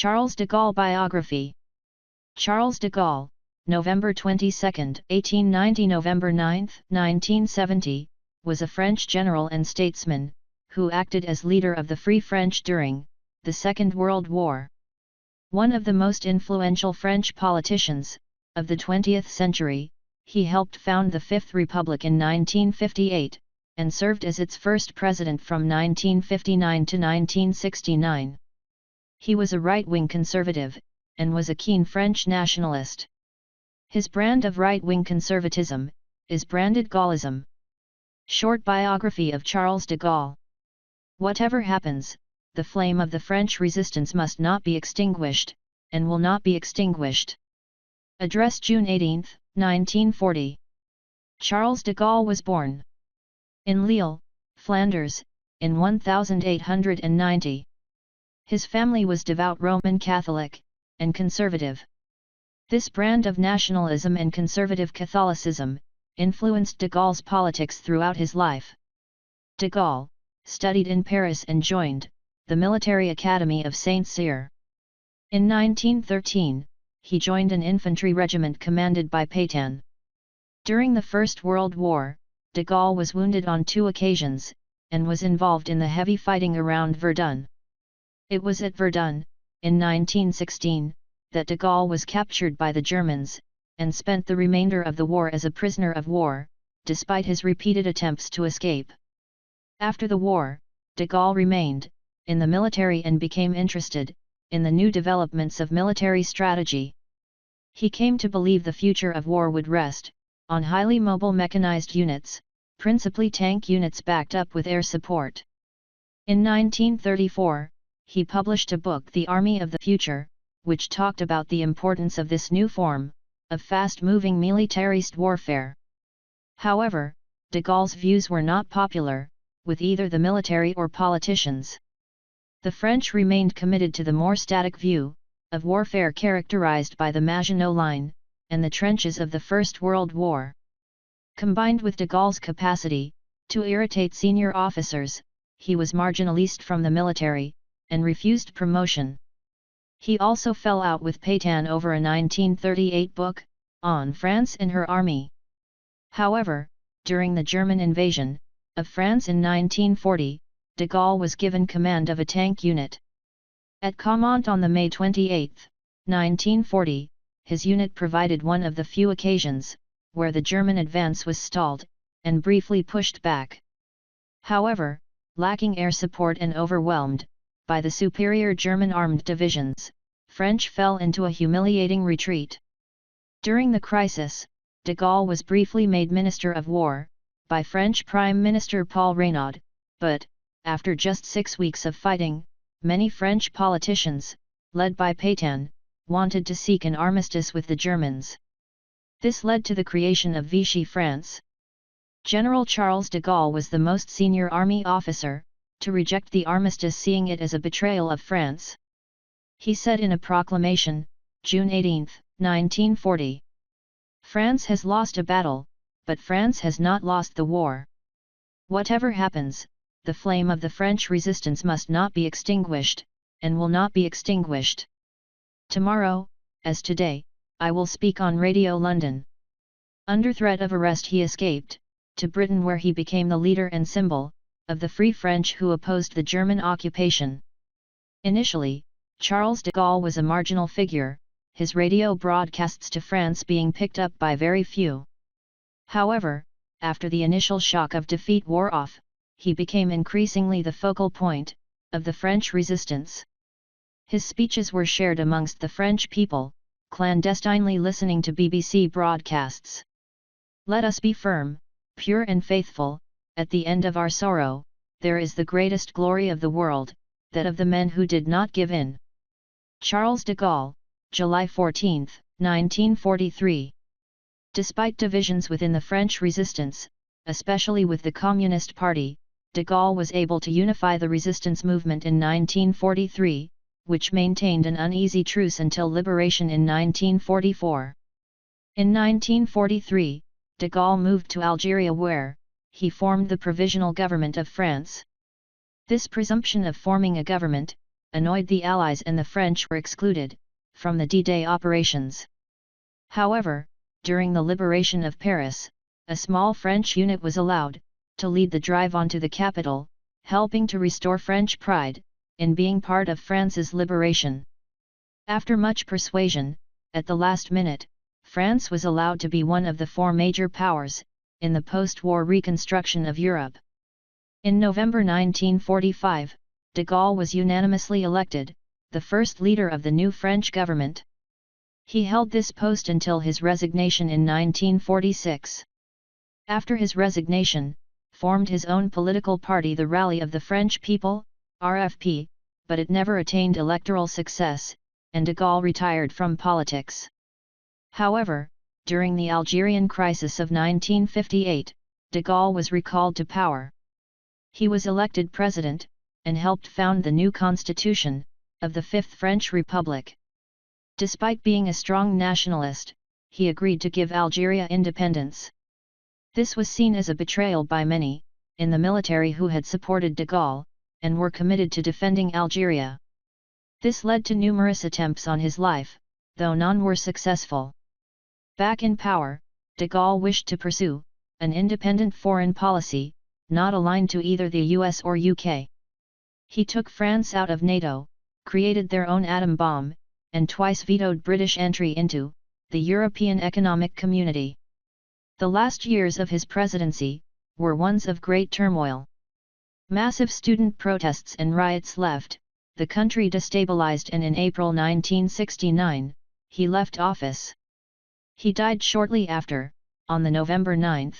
Charles de Gaulle Biography. Charles de Gaulle, November 22, 1890 – November 9, 1970, was a French general and statesman, who acted as leader of the Free French during the Second World War. One of the most influential French politicians of the 20th century, he helped found the Fifth Republic in 1958, and served as its first president from 1959 to 1969. He was a right-wing conservative, and was a keen French nationalist. His brand of right-wing conservatism is branded Gaullism. Short biography of Charles de Gaulle. Whatever happens, the flame of the French resistance must not be extinguished, and will not be extinguished. Address June 18, 1940. Charles de Gaulle was born in Lille, Flanders, in 1890. His family was devout Roman Catholic and conservative. This brand of nationalism and conservative Catholicism influenced de Gaulle's politics throughout his life. De Gaulle studied in Paris and joined the Military Academy of Saint-Cyr. In 1913, he joined an infantry regiment commanded by Pétain. During the First World War, de Gaulle was wounded on 2 occasions, and was involved in the heavy fighting around Verdun. It was at Verdun, in 1916, that de Gaulle was captured by the Germans, and spent the remainder of the war as a prisoner of war, despite his repeated attempts to escape. After the war, de Gaulle remained in the military and became interested in the new developments of military strategy. He came to believe the future of war would rest on highly mobile mechanized units, principally tank units backed up with air support. In 1934, he published a book, The Army of the Future, which talked about the importance of this new form of fast-moving militarist warfare. However, de Gaulle's views were not popular with either the military or politicians. The French remained committed to the more static view of warfare characterized by the Maginot Line and the trenches of the First World War. Combined with de Gaulle's capacity to irritate senior officers, he was marginalized from the military and refused promotion. He also fell out with Pétain over a 1938 book on France and her army. However, during the German invasion of France in 1940, de Gaulle was given command of a tank unit. At Caumont on May 28, 1940, his unit provided one of the few occasions where the German advance was stalled and briefly pushed back. However, lacking air support and overwhelmed by the superior German armed divisions, French fell into a humiliating retreat. During the crisis, de Gaulle was briefly made Minister of War by French Prime Minister Paul Reynaud, but, after just 6 weeks of fighting, many French politicians, led by Pétain, wanted to seek an armistice with the Germans. This led to the creation of Vichy France. General Charles de Gaulle was the most senior army officer to reject the armistice, seeing it as a betrayal of France. He said in a proclamation, June 18, 1940, "France has lost a battle, but France has not lost the war. Whatever happens, the flame of the French resistance must not be extinguished, and will not be extinguished. Tomorrow, as today, I will speak on Radio London." Under threat of arrest, he escaped to Britain, where he became the leader and symbol of the Free French who opposed the German occupation. Initially, Charles de Gaulle was a marginal figure, his radio broadcasts to France being picked up by very few. However, after the initial shock of defeat wore off, he became increasingly the focal point of the French resistance. His speeches were shared amongst the French people, clandestinely listening to BBC broadcasts. "Let us be firm, pure and faithful. At the end of our sorrow, there is the greatest glory of the world, that of the men who did not give in." Charles de Gaulle, July 14, 1943. Despite divisions within the French resistance, especially with the Communist Party, de Gaulle was able to unify the resistance movement in 1943, which maintained an uneasy truce until liberation in 1944. In 1943, de Gaulle moved to Algeria, where he formed the Provisional Government of France. This presumption of forming a government annoyed the Allies and the French were excluded from the D-Day operations. However, during the liberation of Paris, a small French unit was allowed to lead the drive onto the capital, helping to restore French pride in being part of France's liberation. After much persuasion, at the last minute, France was allowed to be one of the four major powers in the post-war reconstruction of Europe. In November 1945, de Gaulle was unanimously elected the first leader of the new French government. He held this post until his resignation in 1946. After his resignation, formed his own political party, the Rally of the French People, RFP, but it never attained electoral success, and de Gaulle retired from politics. However, during the Algerian crisis of 1958, de Gaulle was recalled to power. He was elected president, and helped found the new constitution of the Fifth French Republic. Despite being a strong nationalist, he agreed to give Algeria independence. This was seen as a betrayal by many in the military who had supported de Gaulle and were committed to defending Algeria. This led to numerous attempts on his life, though none were successful. Back in power, de Gaulle wished to pursue an independent foreign policy, not aligned to either the US or UK. He took France out of NATO, created their own atom bomb, and twice vetoed British entry into the European Economic Community. The last years of his presidency were ones of great turmoil. Massive student protests and riots left the country destabilized, and in April 1969, he left office. He died shortly after, on the November 9,